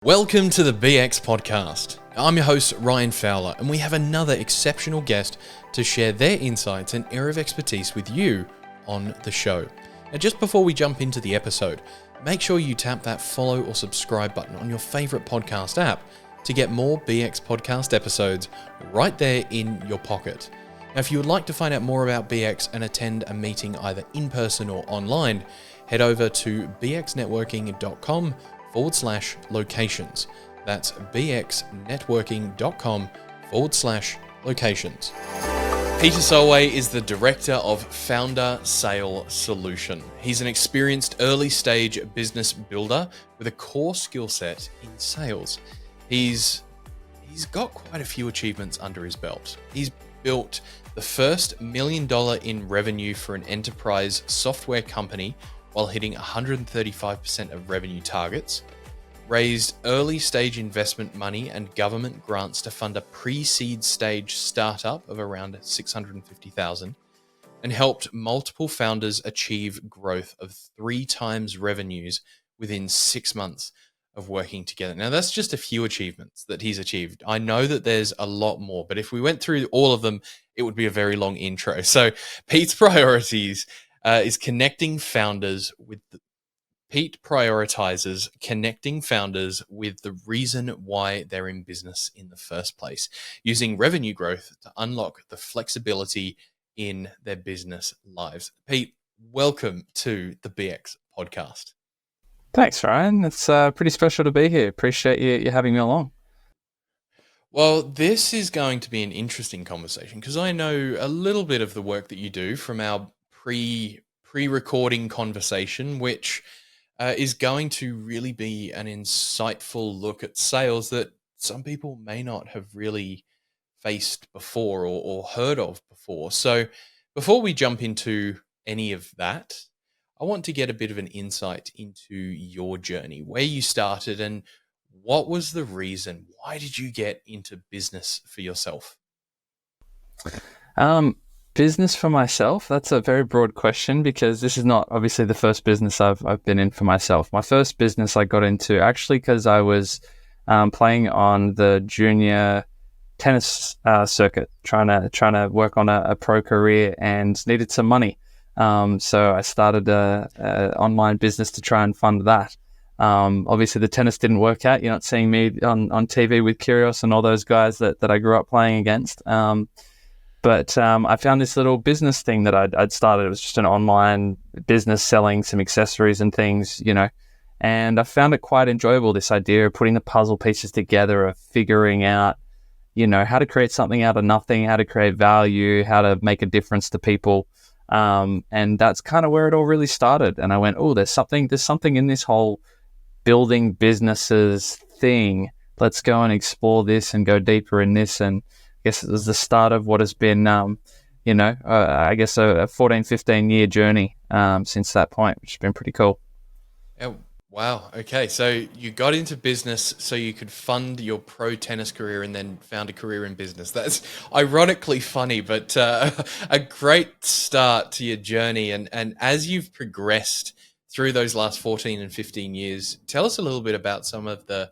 Welcome to the BX Podcast. I'm your host, Ryan Fowler, and we have another exceptional guest to share their insights and area of expertise with you on the show. Now, just before we jump into the episode, make sure you tap that follow or subscribe button on your favorite podcast app to get more BX Podcast episodes right there in your pocket. Now, if you would like to find out more about BX and attend a meeting either in person or online, head over to bxnetworking.com/locations. That's bxnetworking.com/locations. Peter Solway is the Director of Founder Sale Solution. He's an experienced early stage business builder with a core skill set in sales. He's got quite a few achievements under his belt. He's built the first $1 million in revenue for an enterprise software company while hitting 135% of revenue targets, raised early stage investment money and government grants to fund a pre-seed stage startup of around $650,000, and helped multiple founders achieve growth of 3 times revenues within 6 months of working together. Now, that's just a few achievements that he's achieved. I know that there's a lot more, but if we went through all of them, it would be a very long intro. So Pete's priorities is connecting founders with Pete prioritizes connecting founders with the reason why they're in business in the first place, using revenue growth to unlock the flexibility in their business lives. Pete, welcome to the BX Podcast. Thanks, Ryan. It's pretty special to be here. Appreciate you having me along. Well, this is going to be an interesting conversation because I know a little bit of the work that you do from our pre-recording conversation, which is going to really be an insightful look at sales that some people may not have really faced before or heard of before. So before we jump into any of that, I want to get a bit of an insight into your journey, where you started and what was the reason? Why did you get into business for yourself? Business for myself? That's a very broad question because this is not obviously the first business I've been in for myself. My first business I got into actually because I was playing on the junior tennis circuit, trying to work on a pro career and needed some money. So I started a online business to try and fund that. Obviously the tennis didn't work out. You're not seeing me on TV with Kyrgios and all those guys that I grew up playing against. But I found this little business thing that I'd started. It was just an online business selling some accessories and things, and I found it quite enjoyable, this idea of putting the puzzle pieces together, of figuring out, how to create something out of nothing, how to create value, how to make a difference to people. And that's kind of where it all really started. And I went, oh, there's something in this whole building businesses thing. Let's go and explore this and go deeper in this. And I guess it was the start of what has been, I guess a 14, 15-year journey since that point, which has been pretty cool. Oh, wow. Okay. So you got into business so you could fund your pro tennis career and then found a career in business. That's ironically funny, but a great start to your journey. And as you've progressed through those last 14 and 15 years, tell us a little bit about some of the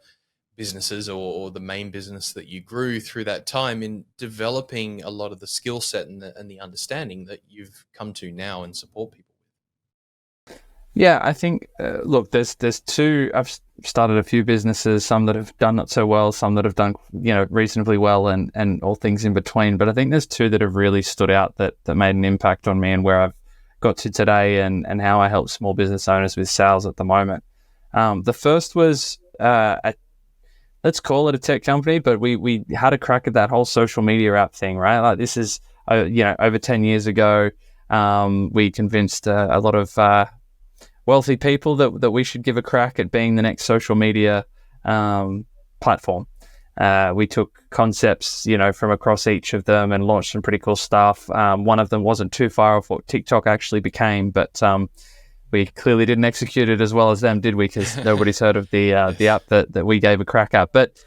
businesses or the main business that you grew through that time in developing a lot of the skill set and the understanding that you've come to now and support people with. Yeah, I think, look, there's two. I've started a few businesses, some that have done not so well, some that have done, reasonably well and all things in between. But I think there's two that have really stood out that made an impact on me and where I've got to today and how I help small business owners with sales at the moment. The first was let's call it a tech company, but we had a crack at that whole social media app thing, right? Like this is, over 10 years ago, we convinced a lot of wealthy people that we should give a crack at being the next social media platform. We took concepts, from across each of them and launched some pretty cool stuff. One of them wasn't too far off what TikTok actually became, but we clearly didn't execute it as well as them, did we? Because nobody's heard of the app that we gave a crack at. But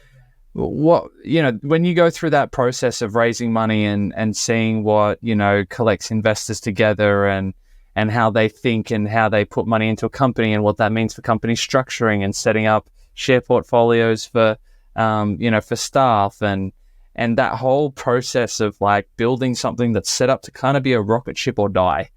when you go through that process of raising money and seeing what collects investors together and how they think and how they put money into a company and what that means for company structuring and setting up share portfolios for, for staff, and that whole process of like building something that's set up to kind of be a rocket ship or die,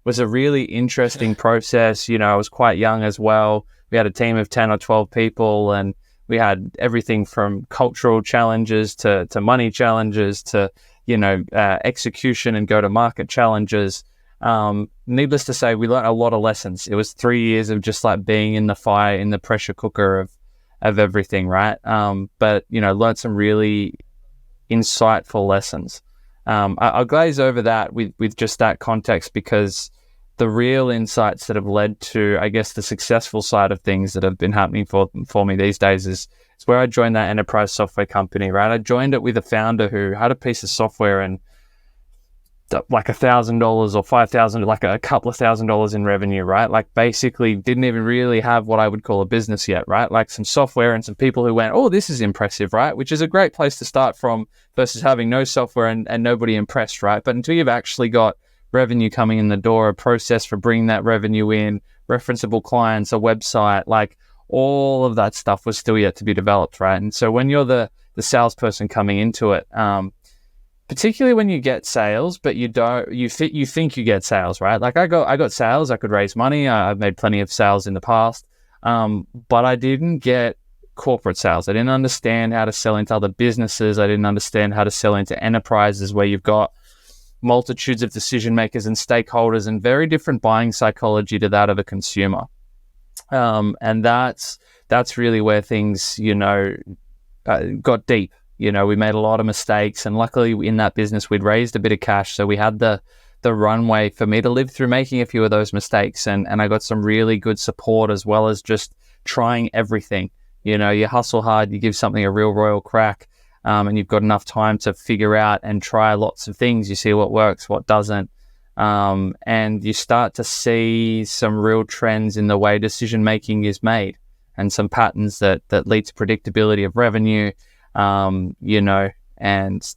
was a really interesting process. I was quite young as well. We had a team of 10 or 12 people, and we had everything from cultural challenges to money challenges to, execution and go-to-market challenges. Needless to say, we learned a lot of lessons. It was 3 years of just like being in the fire, in the pressure cooker of everything, right? But, learned some really insightful lessons. I'll glaze over that with just that context, because the real insights that have led to, I guess, the successful side of things that have been happening for me these days is where I joined that enterprise software company, right? I joined it with a founder who had a piece of software and like $1,000 or $5,000, like a couple of $1,000s in revenue, right? Like basically didn't even really have what I would call a business yet, right? Like some software and some people who went, oh, this is impressive, right? Which is a great place to start from versus having no software and nobody impressed, right? But until you've actually got revenue coming in the door, a process for bringing that revenue in, referenceable clients, a website, like all of that stuff was still yet to be developed, right? And so when you're the salesperson coming into it, particularly when you get sales, but you think you get sales, right? Like I got sales, I could raise money. I've made plenty of sales in the past, but I didn't get corporate sales. I didn't understand how to sell into other businesses. I didn't understand how to sell into enterprises where you've got multitudes of decision makers and stakeholders and very different buying psychology to that of a consumer. And that's really where things, got deep. We made a lot of mistakes, and luckily in that business, we'd raised a bit of cash. So we had the runway for me to live through making a few of those mistakes. And I got some really good support, as well as just trying everything. You hustle hard, you give something a real royal crack, and you've got enough time to figure out and try lots of things. You see what works, what doesn't. And you start to see some real trends in the way decision-making is made, and some patterns that lead to predictability of revenue. And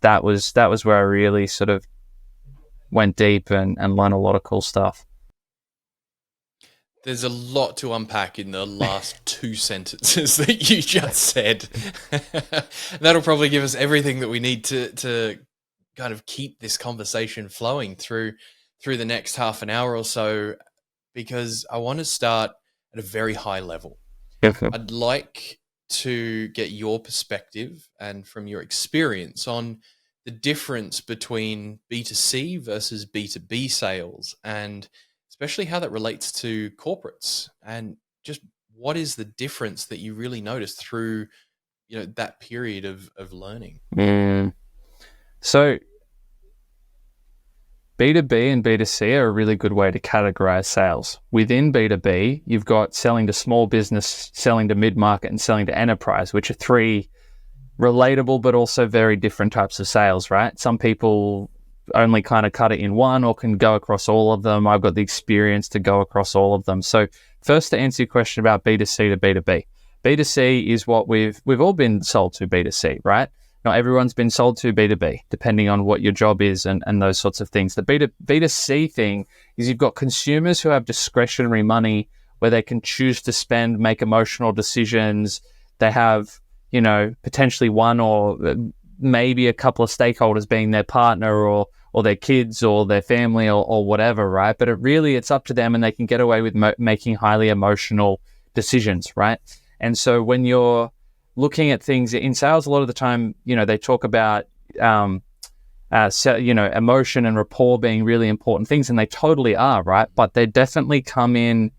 that was where I really sort of went deep and learned a lot of cool stuff. There's a lot to unpack in the last two sentences that you just said. That'll probably give us everything that we need to kind of keep this conversation flowing through the next half an hour or so, because I want to start at a very high level. I'd like to get your perspective and from your experience on the difference between B2C versus B2B sales, and especially how that relates to corporates, and just what is the difference that you really noticed through, that period of learning. So B2B and B2C are a really good way to categorize sales. Within B2B, you've got selling to small business, selling to mid-market, and selling to enterprise, which are three relatable but also very different types of sales, right? Some people only kind of cut it in one or can go across all of them. I've got the experience to go across all of them. So first, to answer your question about B2C to B2B. B2C is what we've all been sold to B2C, right? Not everyone's been sold to B2B, depending on what your job is and those sorts of things. The B2C thing is you've got consumers who have discretionary money where they can choose to spend, make emotional decisions. They have, potentially one or maybe a couple of stakeholders being their partner or their kids or their family or whatever, right? But it's up to them, and they can get away with making highly emotional decisions, right? And so when you're looking at things in sales, a lot of the time, they talk about, emotion and rapport being really important things, and they totally are, right? But they definitely come in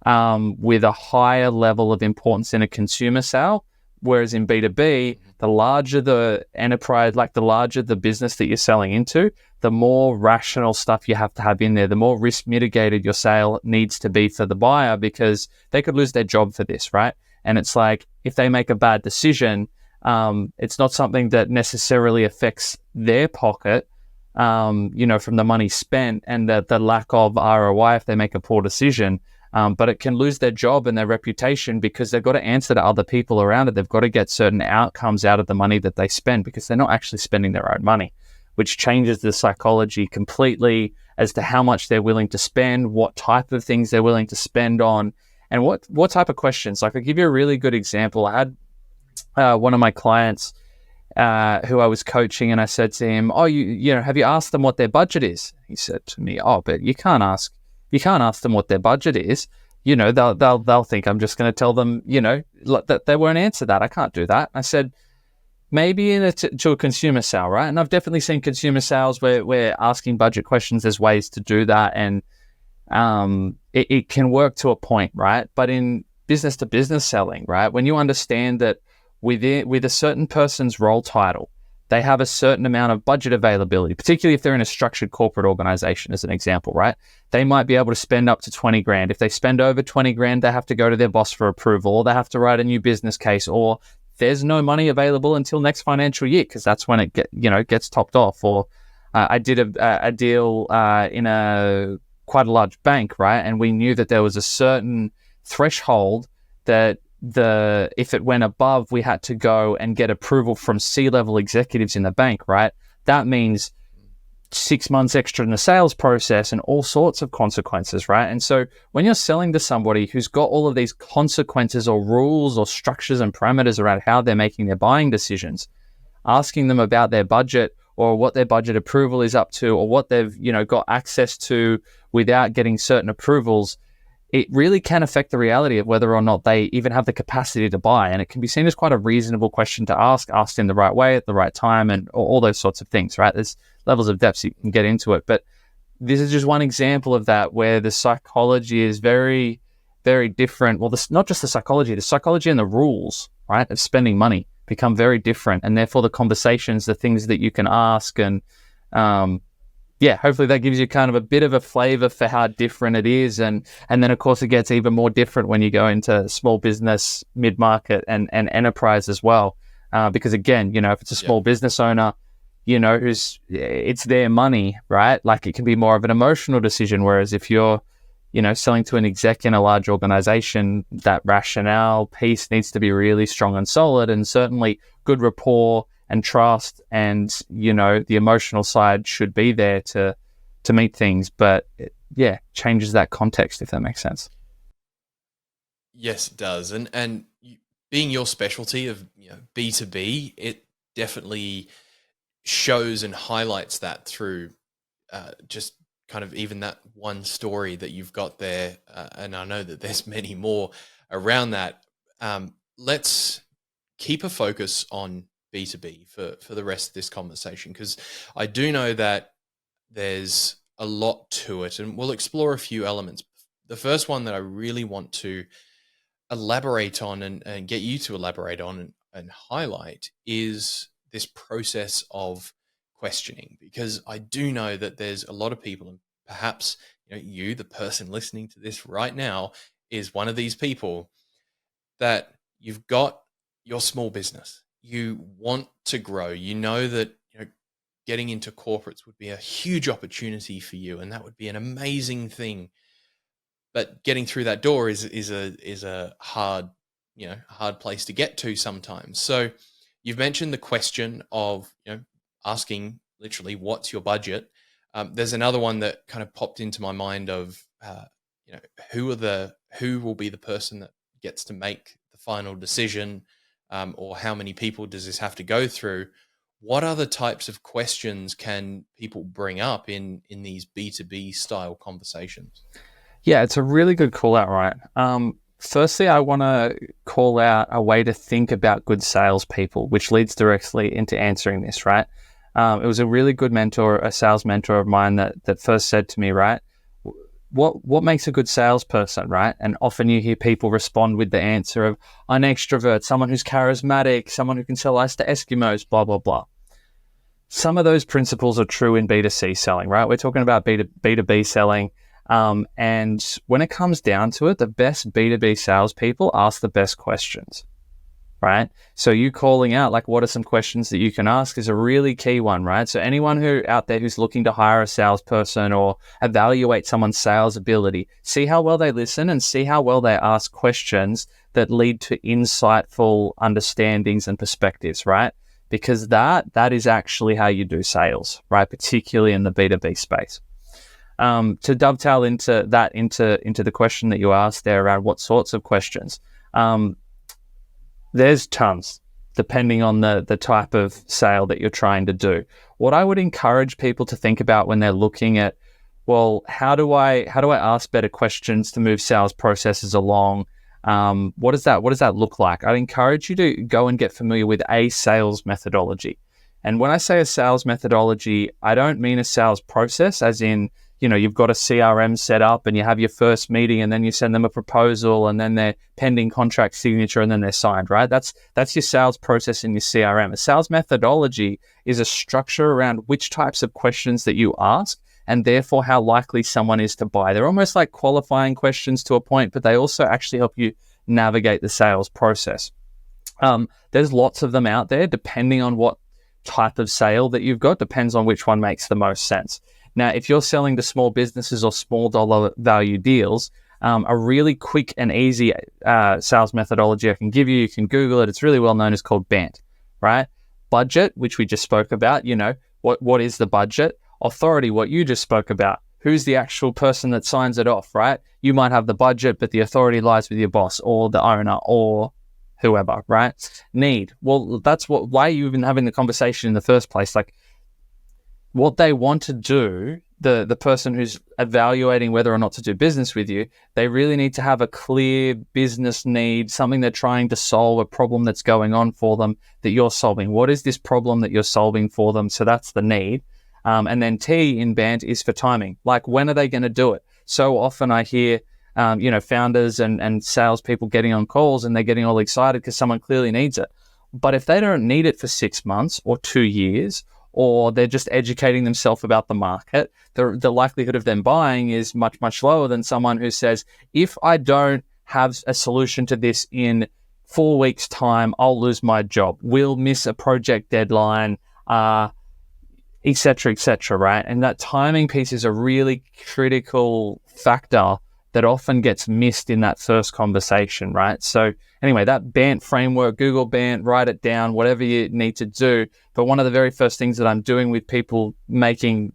with a higher level of importance in a consumer sale. Whereas in B2B, the larger the enterprise, like the larger the business that you're selling into, the more rational stuff you have to have in there, the more risk mitigated your sale needs to be for the buyer, because they could lose their job for this, right? And it's like, if they make a bad decision, it's not something that necessarily affects their pocket, from the money spent and the lack of ROI if they make a poor decision. But it can lose their job and their reputation, because they've got to answer to other people around it. They've got to get certain outcomes out of the money that they spend, because they're not actually spending their own money, which changes the psychology completely as to how much they're willing to spend, what type of things they're willing to spend on. And what type of questions? Like, I'll give you a really good example. I had one of my clients who I was coaching, and I said to him, "Oh, you know, have you asked them what their budget is?" He said to me, "Oh, but you can't ask them what their budget is. You know, they'll think I'm just going to tell them, you know, that they won't answer that. I can't do that." I said, maybe to a consumer sale, right? And I've definitely seen consumer sales where asking budget questions, there's ways to do that, and it can work to a point, right? But in business to business selling, right, when you understand that with a certain person's role title, they have a certain amount of budget availability, particularly if they're in a structured corporate organization, as an example, right? They might be able to spend up to 20 grand. If they spend over 20 grand, they have to go to their boss for approval, or they have to write a new business case, or there's no money available until next financial year, because that's when it gets topped off. Or I did a deal in a quite a large bank, right? And we knew that there was a certain threshold that if it went above, we had to go and get approval from C-level executives in the bank, right? That means 6 months extra in the sales process and all sorts of consequences, right? And so when you're selling to somebody who's got all of these consequences or rules or structures and parameters around how they're making their buying decisions, asking them about their budget or what their budget approval is up to, or what they've, you know, got access to without getting certain approvals, it really can affect the reality of whether or not they even have the capacity to buy. And it can be seen as quite a reasonable question to ask, asked in the right way at the right time, and all those sorts of things, right? There's levels of depth, so you can get into it. But this is just one example of that, where the psychology is very, very different. Well, not just the psychology and the rules, right, of spending money become very different. And therefore the conversations, the things that you can ask, and hopefully that gives you kind of a bit of a flavor for how different it is. And then, of course, it gets even more different when you go into small business, mid-market, and enterprise as well. Because, again, you know, if it's a small business owner, you know, it's their money, right? Like, it can be more of an emotional decision. Whereas if you're, you know, selling to an exec in a large organization, that rationale piece needs to be really strong and solid, and certainly good rapport and trust, and, you know, the emotional side should be there to meet things. But it changes that context, if that makes sense. Yes, it does. And being your specialty of, you know, B2B, it definitely shows and highlights that through just kind of even that one story that you've got there. And I know that there's many more around that. Let's keep a focus on B2B for the rest of this conversation, because I do know that there's a lot to it, and we'll explore a few elements. The first one that I really want to elaborate on and get you to elaborate on and highlight is this process of questioning, because I do know that there's a lot of people, and perhaps, you know, you, the person listening to this right now, is one of these people, that you've got your small business. You want to grow. You know that, you know, getting into corporates would be a huge opportunity for you, and that would be an amazing thing. But getting through that door is a hard place to get to sometimes. So you've mentioned the question of, you know, asking literally, what's your budget? There's another one that kind of popped into my mind of, you know, who will be the person that gets to make the final decision, or how many people does this have to go through? What other types of questions can people bring up in these B2B style conversations? Yeah, it's a really good call out, right? Firstly, I want to call out a way to think about good salespeople, which leads directly into answering this, right? It was a really good mentor, a sales mentor of mine, that first said to me, right, what makes a good salesperson, right? And often you hear people respond with the answer of an extrovert, someone who's charismatic, someone who can sell ice to Eskimos, blah, blah, blah. Some of those principles are true in B2C selling, right? We're talking about B2B selling. And when it comes down to it, the best B2B salespeople ask the best questions, right? So you calling out, like, what are some questions that you can ask is a really key one, right? So anyone who out there who's looking to hire a salesperson or evaluate someone's sales ability, see how well they listen and see how well they ask questions that lead to insightful understandings and perspectives, right? Because that is actually how you do sales, right? Particularly in the B2B space. To dovetail into the question that you asked there around what sorts of questions, there's tons depending on the type of sale that you're trying to do. What I would encourage people to think about when they're looking at, well, how do I ask better questions to move sales processes along? What does that look like? I'd encourage you to go and get familiar with a sales methodology. And when I say a sales methodology, I don't mean a sales process as in, you've got a CRM set up and you have your first meeting and then you send them a proposal and then they're pending contract signature and then they're signed, right? That's your sales process in your CRM. A sales methodology is a structure around which types of questions that you ask and therefore how likely someone is to buy. They're almost like qualifying questions to a point, but they also actually help you navigate the sales process. There's lots of them out there depending on what type of sale that you've got, depends on which one makes the most sense. Now, if you're selling to small businesses or small dollar value deals, a really quick and easy sales methodology I can give you can Google it. It's really well known. It's called BANT, right? Budget, which we just spoke about, what is the budget? Authority, what you just spoke about. Who's the actual person that signs it off, right? You might have the budget, but the authority lies with your boss or the owner or whoever, right? Need. Well, that's why you've been having the conversation in the first place. Like, what they want to do, the person who's evaluating whether or not to do business with you, they really need to have a clear business need, something they're trying to solve, a problem that's going on for them that you're solving. What is this problem that you're solving for them? So that's the need. And then T in BANT is for timing. Like, when are they going to do it? So often I hear, founders and salespeople getting on calls and they're getting all excited because someone clearly needs it. But if they don't need it for 6 months or 2 years, or they're just educating themselves about the market, the likelihood of them buying is much, much lower than someone who says, if I don't have a solution to this in 4 weeks' time, I'll lose my job. We'll miss a project deadline, et cetera, right? And that timing piece is a really critical factor that often gets missed in that first conversation, right? So anyway, that BANT framework, Google BANT, write it down, whatever you need to do. But one of the very first things that I'm doing with people making,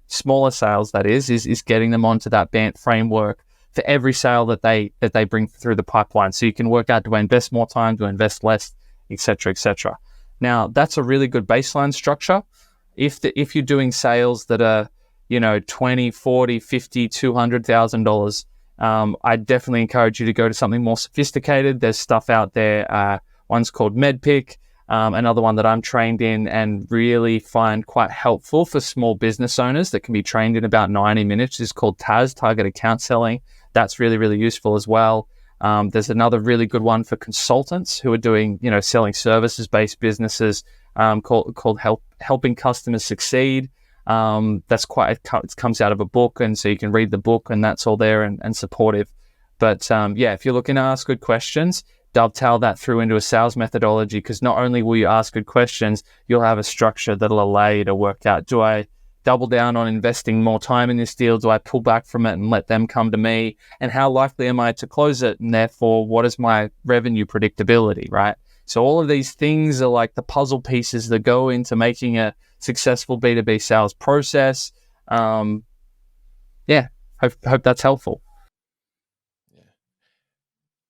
smaller sales, that is getting them onto that BANT framework for every sale that they bring through the pipeline. So you can work out, do I invest more time, do I invest less, et cetera, et cetera. Now, that's a really good baseline structure. If you're doing sales that are, $20, $40, $50, $200,000, I definitely encourage you to go to something more sophisticated. There's stuff out there. One's called MedPick, another one that I'm trained in and really find quite helpful for small business owners that can be trained in about 90 minutes is called TAS, Target Account Selling. That's really, really useful as well. There's another really good one for consultants who are doing, selling services-based businesses called Helping Customers Succeed. That's it comes out of a book, and so you can read the book and that's all there and supportive. But if you're looking to ask good questions, dovetail that through into a sales methodology, because not only will you ask good questions, you'll have a structure that'll allow you to work out, do I double down on investing more time in this deal? Do I pull back from it and let them come to me? And how likely am I to close it? And therefore, what is my revenue predictability, right? So all of these things are like the puzzle pieces that go into making a successful B2B sales process. Hope that's helpful.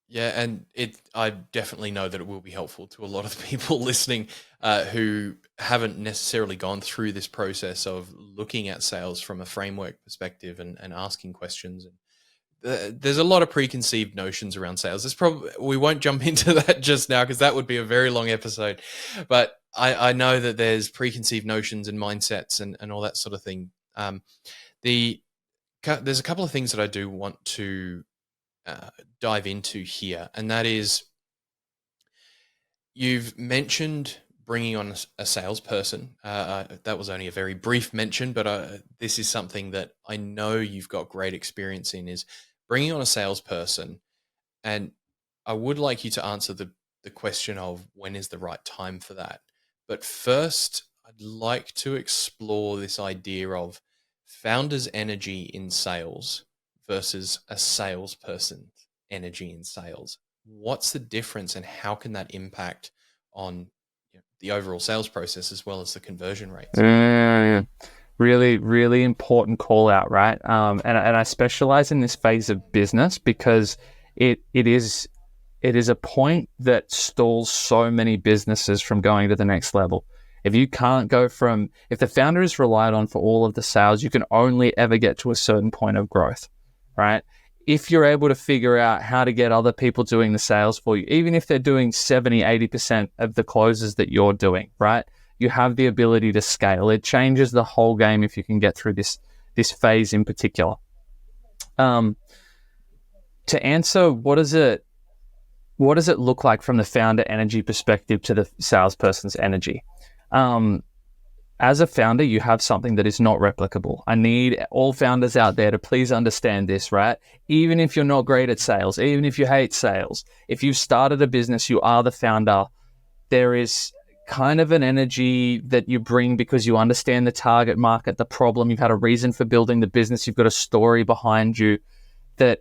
Yeah, and I definitely know that it will be helpful to a lot of people listening who haven't necessarily gone through this process of looking at sales from a framework perspective and asking questions. And there's a lot of preconceived notions around sales. We won't jump into that just now because that would be a very long episode. But I know that there's preconceived notions and mindsets and all that sort of thing. There's a couple of things that I do want to dive into here, and that is, you've mentioned bringing on a salesperson. That was only a very brief mention, but this is something that I know you've got great experience in, is bringing on a salesperson. And I would like you to answer the question of when is the right time for that. But first, I'd like to explore this idea of founder's energy in sales versus a salesperson's energy in sales. What's the difference, and how can that impact on the overall sales process as well as the conversion rates? Really, really important call out, right? And I specialize in this phase of business because it is a point that stalls so many businesses from going to the next level. If the founder is relied on for all of the sales, you can only ever get to a certain point of growth, right? If you're able to figure out how to get other people doing the sales for you, even if they're doing 70, 80% of the closes that you're doing, right? You have the ability to scale. It changes the whole game if you can get through this phase in particular. To answer, what does it look like from the founder energy perspective to the salesperson's energy? As a founder, you have something that is not replicable. I need all founders out there to please understand this, right? Even if you're not great at sales, even if you hate sales, if you've started a business, you are the founder, there is kind of an energy that you bring because you understand the target market, the problem, you've had a reason for building the business, you've got a story behind you, that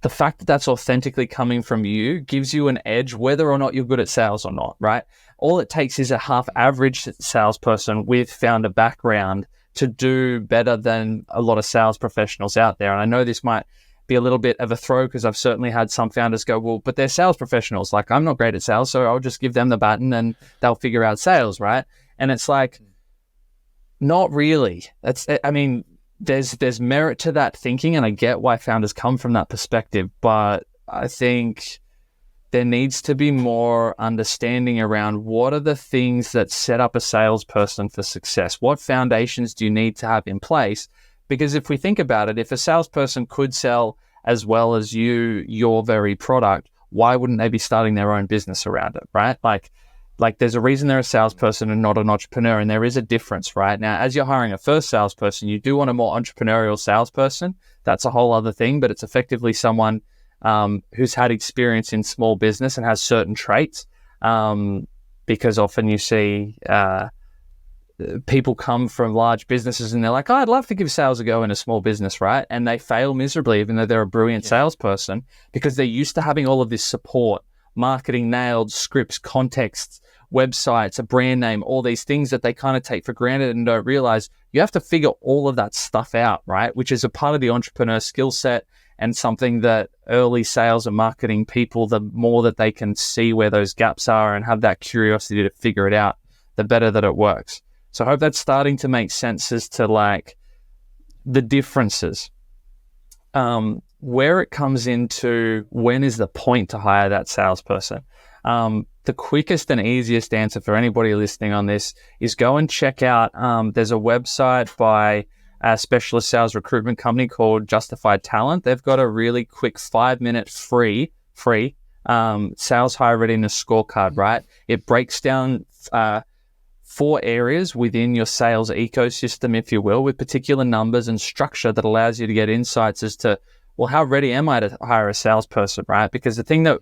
the fact that that's authentically coming from you gives you an edge whether or not you're good at sales or not, right? All it takes is a half average salesperson with founder background to do better than a lot of sales professionals out there. And I know this might be a little bit of a throw because I've certainly had some founders go, well, but they're sales professionals. Like, I'm not great at sales, so I'll just give them the button and they'll figure out sales, right? And it's like, not really. There's merit to that thinking, and I get why founders come from that perspective, but I think there needs to be more understanding around what are the things that set up a salesperson for success? What foundations do you need to have in place? Because if we think about it, if a salesperson could sell as well as your very product, why wouldn't they be starting their own business around it, right? Like there's a reason they're a salesperson and not an entrepreneur, and there is a difference, right? Now, as you're hiring a first salesperson, you do want a more entrepreneurial salesperson. That's a whole other thing, but it's effectively someone who's had experience in small business and has certain traits, because often you see people come from large businesses and they're like, oh, I'd love to give sales a go in a small business, right? And they fail miserably, even though they're a brilliant salesperson, because they're used to having all of this support, marketing nailed, scripts, contexts, websites, a brand name, all these things that they kind of take for granted and don't realize you have to figure all of that stuff out, right? Which is a part of the entrepreneur skill set, and something that early sales and marketing people, the more that they can see where those gaps are and have that curiosity to figure it out, the better that it works. So I hope that's starting to make sense as to like the differences. Where it comes into when is the point to hire that salesperson? The quickest and easiest answer for anybody listening on this is go and check out, there's a website by a specialist sales recruitment company called Justified Talent. They've got a really quick 5-minute free sales hire readiness scorecard, right? It breaks down 4 areas within your sales ecosystem, if you will, with particular numbers and structure that allows you to get insights as to, well, how ready am I to hire a salesperson, right? Because the thing that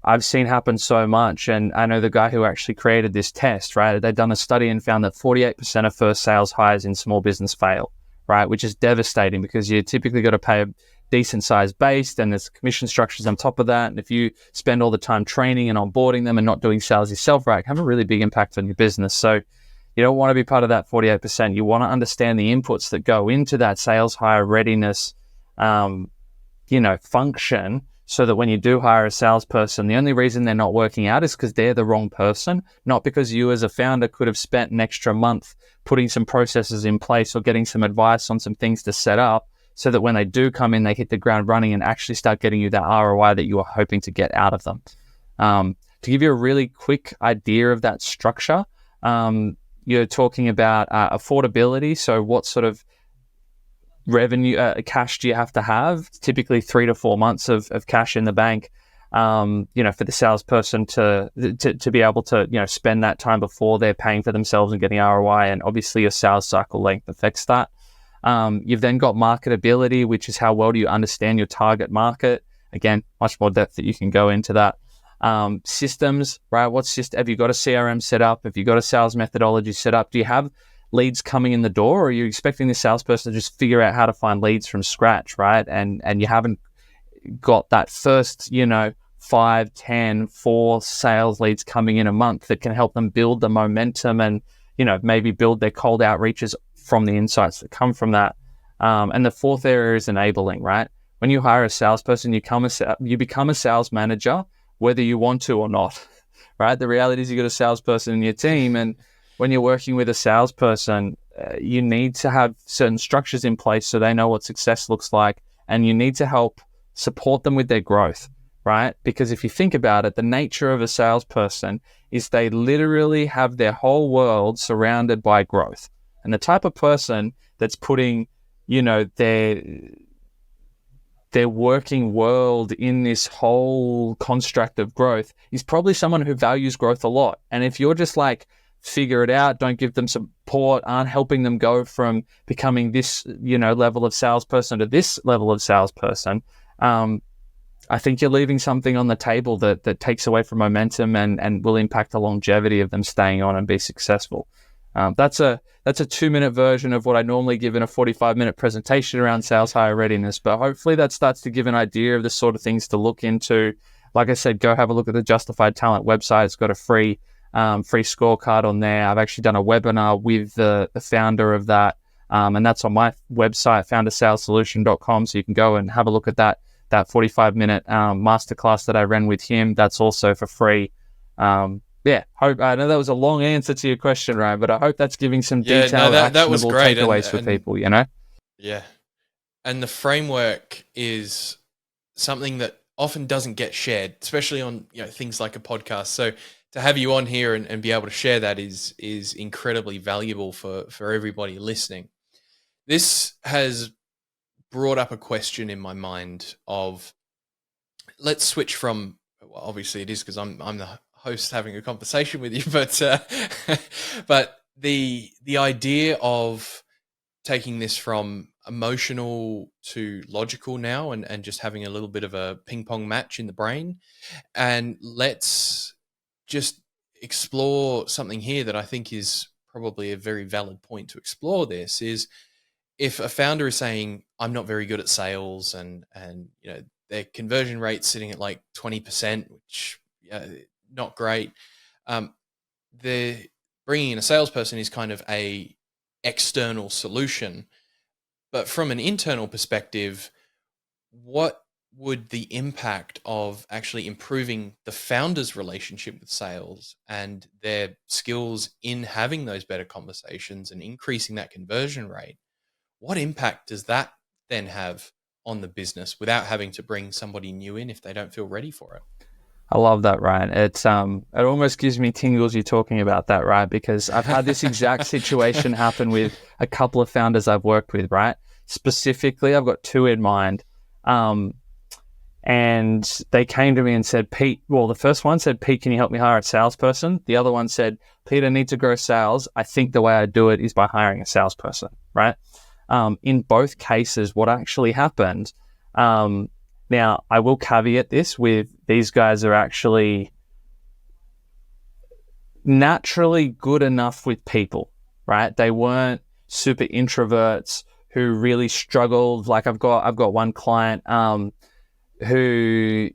I've seen happen so much, and I know the guy who actually created this test, right? They've done a study and found that 48% of first sales hires in small business fail, right? Which is devastating because you typically got to pay a decent sized base, and there's commission structures on top of that. And if you spend all the time training and onboarding them and not doing sales yourself, right, have a really big impact on your business. So you don't want to be part of that 48%. You want to understand the inputs that go into that sales hire readiness, function, so that when you do hire a salesperson, the only reason they're not working out is because they're the wrong person, not because you as a founder could have spent an extra month putting some processes in place or getting some advice on some things to set up so that when they do come in, they hit the ground running and actually start getting you that ROI that you are hoping to get out of them. To give you a really quick idea of that structure, you're talking about affordability. So what sort of revenue, cash do you have to have? Typically 3 to 4 months of cash in the bank, for the salesperson to be able to, spend that time before they're paying for themselves and getting ROI. And obviously your sales cycle length affects that. You've then got marketability, which is how well do you understand your target market? Again, much more depth that you can go into that. Systems, right? Have you got a CRM set up? Have you got a sales methodology set up? Do you have leads coming in the door, or are you expecting the salesperson to just figure out how to find leads from scratch, right? And you haven't got that first, 5, 10, 4 sales leads coming in a month that can help them build the momentum and, maybe build their cold outreaches from the insights that come from that. And the fourth area is enabling, right? When you hire a salesperson, you become a sales manager, whether you want to or not, right? The reality is you got a salesperson in your team, and when you're working with a salesperson, you need to have certain structures in place so they know what success looks like, and you need to help support them with their growth, right? Because if you think about it, the nature of a salesperson is they literally have their whole world surrounded by growth. And the type of person that's putting, their working world in this whole construct of growth is probably someone who values growth a lot. And if you're just like, figure it out, don't give them support, aren't helping them go from becoming this, level of salesperson to this level of salesperson, I think you're leaving something on the table that takes away from momentum and will impact the longevity of them staying on and be successful. That's a 2-minute version of what I normally give in a 45-minute presentation around sales hire readiness, but hopefully that starts to give an idea of the sort of things to look into. Like I said, go have a look at the Justified Talent website. It's got a free scorecard on there. I've actually done a webinar with the founder of that, and that's on my website, foundersalessolution.com. So you can go and have a look at that 45-minute masterclass that I ran with him. That's also for free. I know that was a long answer to your question, Ryan, but I hope that's giving some detailed, actionable takeaways for people, Yeah. And the framework is something that often doesn't get shared, especially on things like a podcast. So to have you on here and be able to share that is incredibly valuable for everybody listening. This has brought up a question in my mind of, let's switch from, well, obviously it is because I'm the host having a conversation with you, but the idea of taking this from emotional to logical now and just having a little bit of a ping pong match in the brain, and let's just explore something here that I think is probably a very valid point to explore. This is, if a founder is saying, I'm not very good at sales, and their conversion rate's sitting at like 20%, which not great. The bringing in a salesperson is kind of a external solution, but from an internal perspective, what would the impact of actually improving the founder's relationship with sales and their skills in having those better conversations and increasing that conversion rate? What impact does that then have on the business without having to bring somebody new in if they don't feel ready for it? I love that, Ryan. It almost gives me tingles you talking about that, right? Because I've had this exact situation happen with a couple of founders I've worked with, right? Specifically, I've got two in mind. And they came to me and said, Pete, well, the first one said, Pete, can you help me hire a salesperson? The other one said, Pete, I need to grow sales. I think the way I do it is by hiring a salesperson, right? In both cases, what actually happened, now I will caveat this with, these guys are actually naturally good enough with people, right? They weren't super introverts who really struggled. Like I've got one client, who,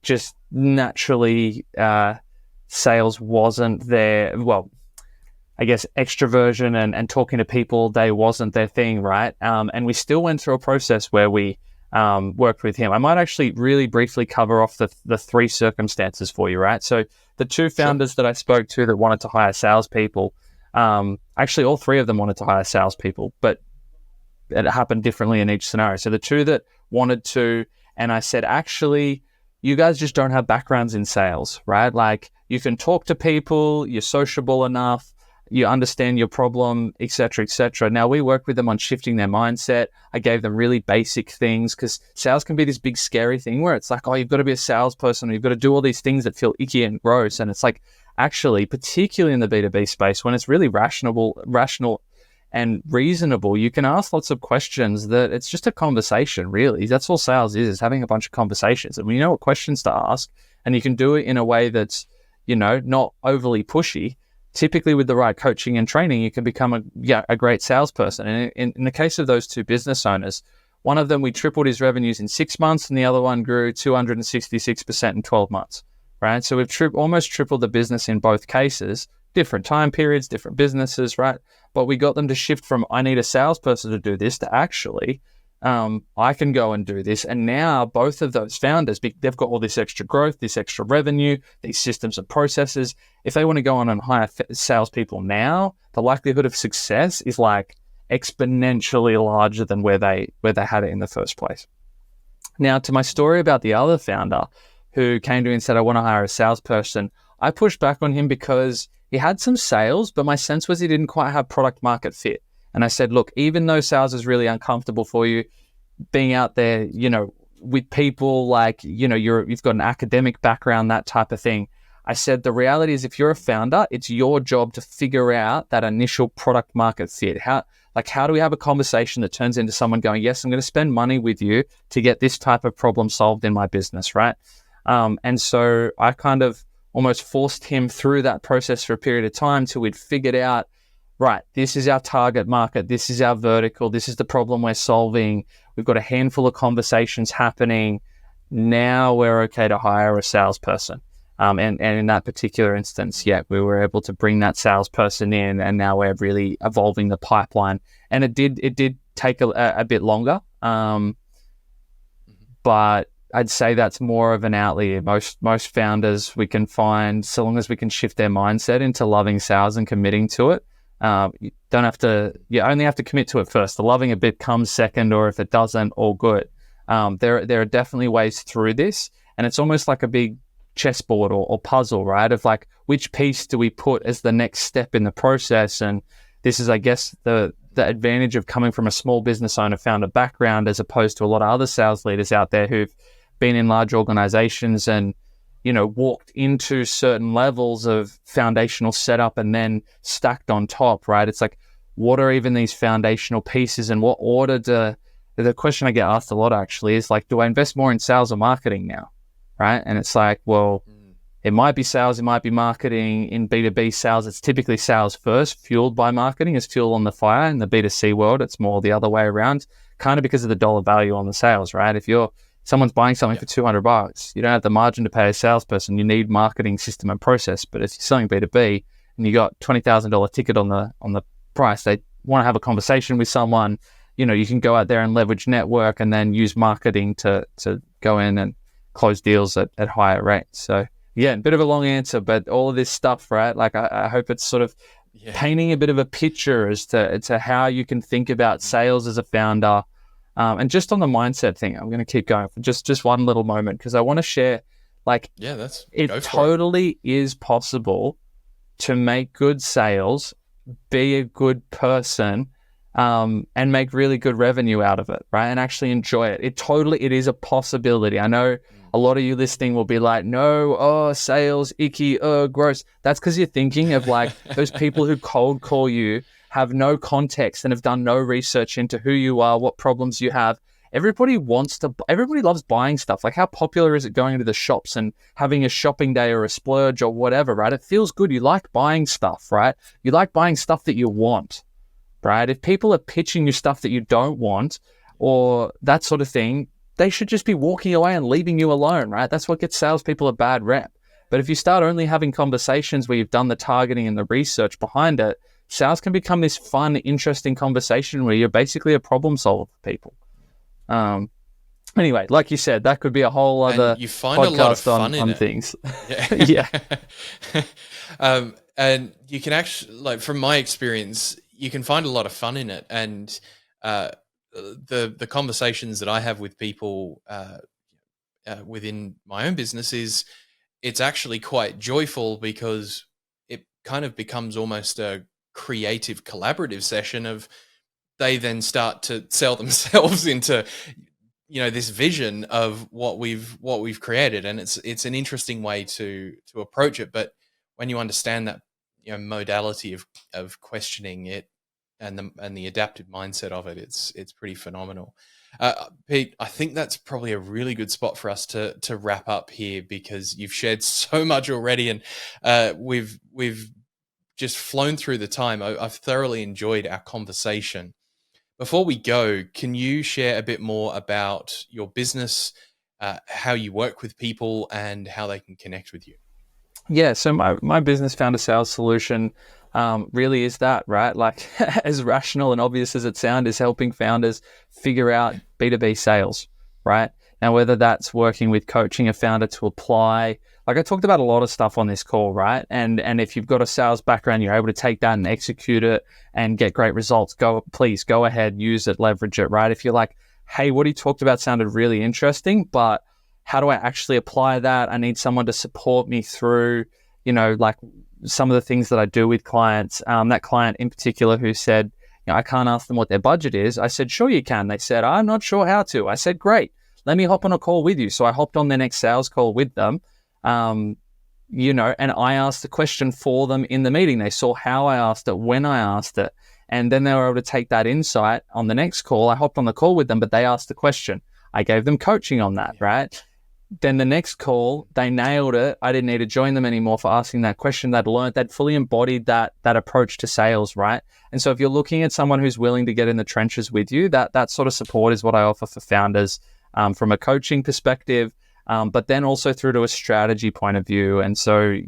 just naturally, sales wasn't their, well, I guess extroversion and talking to people, they wasn't their thing, right? And we still went through a process where we worked with him. I might actually really briefly cover off the three circumstances for you, right? So the two founders that I spoke to that wanted to hire salespeople, actually all three of them wanted to hire salespeople, but it happened differently in each scenario. So the two that wanted to, and I said, actually, you guys just don't have backgrounds in sales, right? Like you can talk to people, you're sociable enough, you understand your problem, et cetera, et cetera. Now we work with them on shifting their mindset. I gave them really basic things, because sales can be this big scary thing where it's like, oh, you've got to be a salesperson, or you've got to do all these things that feel icky and gross. And it's like, actually, particularly in the B2B space, when it's really rational and reasonable, you can ask lots of questions that it's just a conversation, really. That's all sales is having a bunch of conversations. And we know what questions to ask, and you can do it in a way that's, not overly pushy. Typically with the right coaching and training, you can become a great salesperson. And in the case of those two business owners, one of them, we tripled his revenues in 6 months, and the other one grew 266% in 12 months, right? So we've almost tripled the business in both cases different time periods, different businesses, right? But we got them to shift from I need a salesperson to do this to actually I can go and do this. And now both of those founders, they've got all this extra growth, this extra revenue, these systems and processes. If they want to go on and hire salespeople now, the likelihood of success is like exponentially larger than where they had it in the first place. Now, to my story about the other founder who came to me and said, I want to hire a salesperson, I pushed back on him because he had some sales, but my sense was he didn't quite have product market fit. And I said, look, even though sales is really uncomfortable for you, being out there, you know, with people like, you know, you've got an academic background, that type of thing. I said, the reality is if you're a founder, it's your job to figure out that initial product market fit. How do we have a conversation that turns into someone going, yes, I'm going to spend money with you to get this type of problem solved in my business, right? And so I kind of almost forced him through that process for a period of time till we'd figured out, right, this is our target market, this is our vertical, this is the problem we're solving. We've got a handful of conversations happening. Now we're okay to hire a salesperson. And in that particular instance, yeah, we were able to bring that salesperson in, and now we're really evolving the pipeline. And it did take a bit longer, but I'd say that's more of an outlier. Most founders we can find, so long as we can shift their mindset into loving sales and committing to it. You only have to commit to it first. The loving a bit comes second, or if it doesn't, all good. There are definitely ways through this, and it's almost like a big chessboard or puzzle, right? Of like, which piece do we put as the next step in the process? And this is, I guess, the advantage of coming from a small business owner founder background, as opposed to a lot of other sales leaders out there who've been in large organizations and, you know, walked into certain levels of foundational setup and then stacked on top, right? It's like, what are even these foundational pieces, and what order the question I get asked a lot actually is like, do I invest more in sales or marketing now? Right? And it's like, well, it might be sales, it might be marketing. In B2B sales, it's typically sales first, fueled by marketing as fuel on the fire. In the B2C world, it's more the other way around, kind of because of the dollar value on the sales, right? If someone's buying something for $200, you don't have the margin to pay a salesperson. You need marketing system and process. But if you're selling B2B and you got $20,000 ticket on the price, they want to have a conversation with someone. You know, you can go out there and leverage network and then use marketing to go in and close deals at higher rates. So yeah, a bit of a long answer, but all of this stuff, right? Like I hope it's sort of painting a bit of a picture as to how you can think about sales as a founder. And just on the mindset thing, I'm going to keep going for just one little moment, because I want to share, like, it totally is possible to make good sales, be a good person, and make really good revenue out of it, right? And actually enjoy it. It is a possibility. I know a lot of you listening will be like, no, sales, icky, gross. That's because you're thinking of like those people who cold call you, have no context and have done no research into who you are, what problems you have. Everybody loves buying stuff. Like, how popular is it going to the shops and having a shopping day or a splurge or whatever, right? It feels good. You like buying stuff, right? You like buying stuff that you want, right? If people are pitching you stuff that you don't want or that sort of thing, they should just be walking away and leaving you alone, right? That's what gets salespeople a bad rep. But if you start only having conversations where you've done the targeting and the research behind it, sales can become this fun, interesting conversation where you're basically a problem solver for people. Anyway, like you said, that could be a whole other you find podcast a lot of fun on things. Yeah. And you can actually, like, from my experience, you can find a lot of fun in it. And the conversations that I have with people within my own business it's actually quite joyful, because it kind of becomes almost a creative collaborative session of, they then start to sell themselves into, you know, this vision of what we've created. And it's an interesting way to approach it. But when you understand that, you know, modality of questioning it and the adaptive mindset of it, it's pretty phenomenal. Pete, I think that's probably a really good spot for us to wrap up here, because you've shared so much already, and we've just flown through the time. I've thoroughly enjoyed our conversation. Before we go, can you share a bit more about your business, how you work with people, and how they can connect with you? Yeah, so my business founder sales solution really is that, right? Like as rational and obvious as it sounds, is helping founders figure out B2B sales, right? Now, whether that's working with coaching a founder to apply, like I talked about a lot of stuff on this call, right? And if you've got a sales background, you're able to take that and execute it and get great results. Please go ahead, use it, leverage it, right? If you're like, hey, what he talked about sounded really interesting, but how do I actually apply that? I need someone to support me through, like some of the things that I do with clients. That client in particular who said, I can't ask them what their budget is. I said, sure you can. They said, I'm not sure how to. I said, great. Let me hop on a call with you. So I hopped on their next sales call with them, and I asked the question for them in the meeting. They saw how I asked it, when I asked it, and then they were able to take that insight on the next call. I hopped on the call with them, but they asked the question. I gave them coaching on that, right? Then the next call, they nailed it. I didn't need to join them anymore for asking that question. They'd fully embodied that approach to sales, right? And so if you're looking at someone who's willing to get in the trenches with you, that sort of support is what I offer for founders from a coaching perspective, but then also through to a strategy point of view. And so,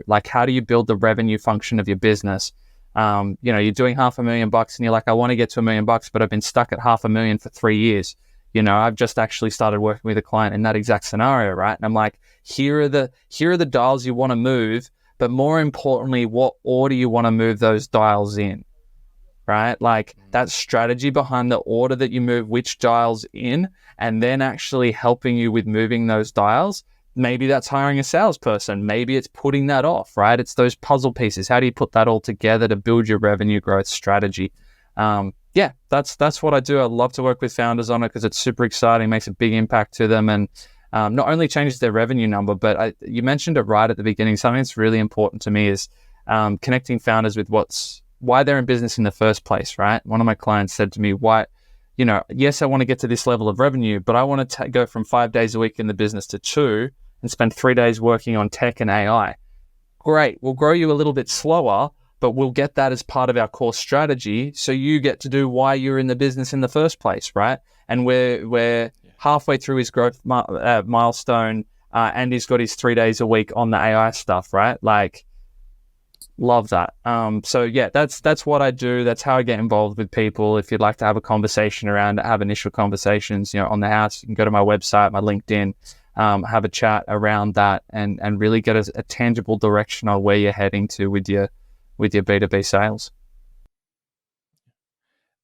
like how do you build the revenue function of your business? You're doing $500,000 and you're like, I want to get to $1 million, but I've been stuck at $500,000 for 3 years. I've just actually started working with a client in that exact scenario, right? And I'm like, here are the dials you want to move, but more importantly, what order you want to move those dials in, right? Like that strategy behind the order that you move which dials in, and then actually helping you with moving those dials. Maybe that's hiring a salesperson. Maybe it's putting that off, right? It's those puzzle pieces. How do you put that all together to build your revenue growth strategy? Yeah, that's what I do. I love to work with founders on it because it's super exciting, makes a big impact to them, and not only changes their revenue number, but you mentioned it right at the beginning. Something that's really important to me is connecting founders with why they're in business in the first place, right? One of my clients said to me, yes, I want to get to this level of revenue, but I want to go from 5 days a week in the business to 2 and spend 3 days working on tech and AI. Great, we'll grow you a little bit slower, but we'll get that as part of our core strategy. So you get to do why you're in the business in the first place, right? And we're halfway through his growth milestone, and he's got his 3 days a week on the AI stuff, right? Like, love that. So yeah, that's what I do. That's how I get involved with people. If you'd like to have a conversation around it, have initial conversations, on the house, you can go to my website, my LinkedIn, have a chat around that, and really get a tangible direction on where you're heading to with your B2B sales.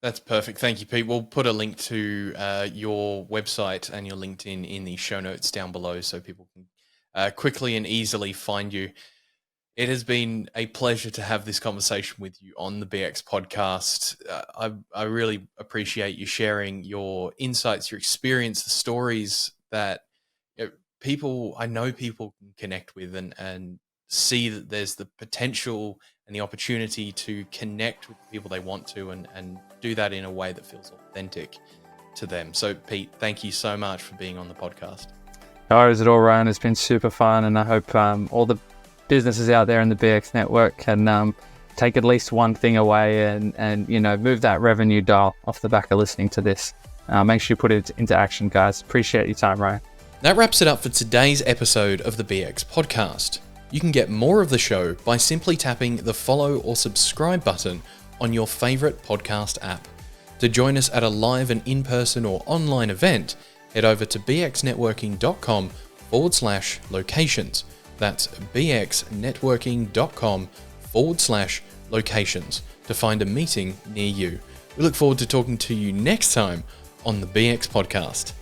That's perfect. Thank you, Pete. We'll put a link to your website and your LinkedIn in the show notes down below so people can quickly and easily find you. It has been a pleasure to have this conversation with you on the BX podcast. I really appreciate you sharing your insights, your experience, the stories that I know people can connect with and see that there's the potential and the opportunity to connect with the people they want to and do that in a way that feels authentic to them. So Pete, thank you so much for being on the podcast. No worries at all, Ryan. It's been super fun, and I hope all the businesses out there in the BX network can take at least one thing away and move that revenue dial off the back of listening to this. Make sure you put it into action, guys. Appreciate your time, Ryan. That wraps it up for today's episode of the BX podcast. You can get more of the show by simply tapping the follow or subscribe button on your favorite podcast app. To join us at a live and in-person or online event, head over to bxnetworking.com/locations. That's bxnetworking.com/locations to find a meeting near you. We look forward to talking to you next time on the BX podcast.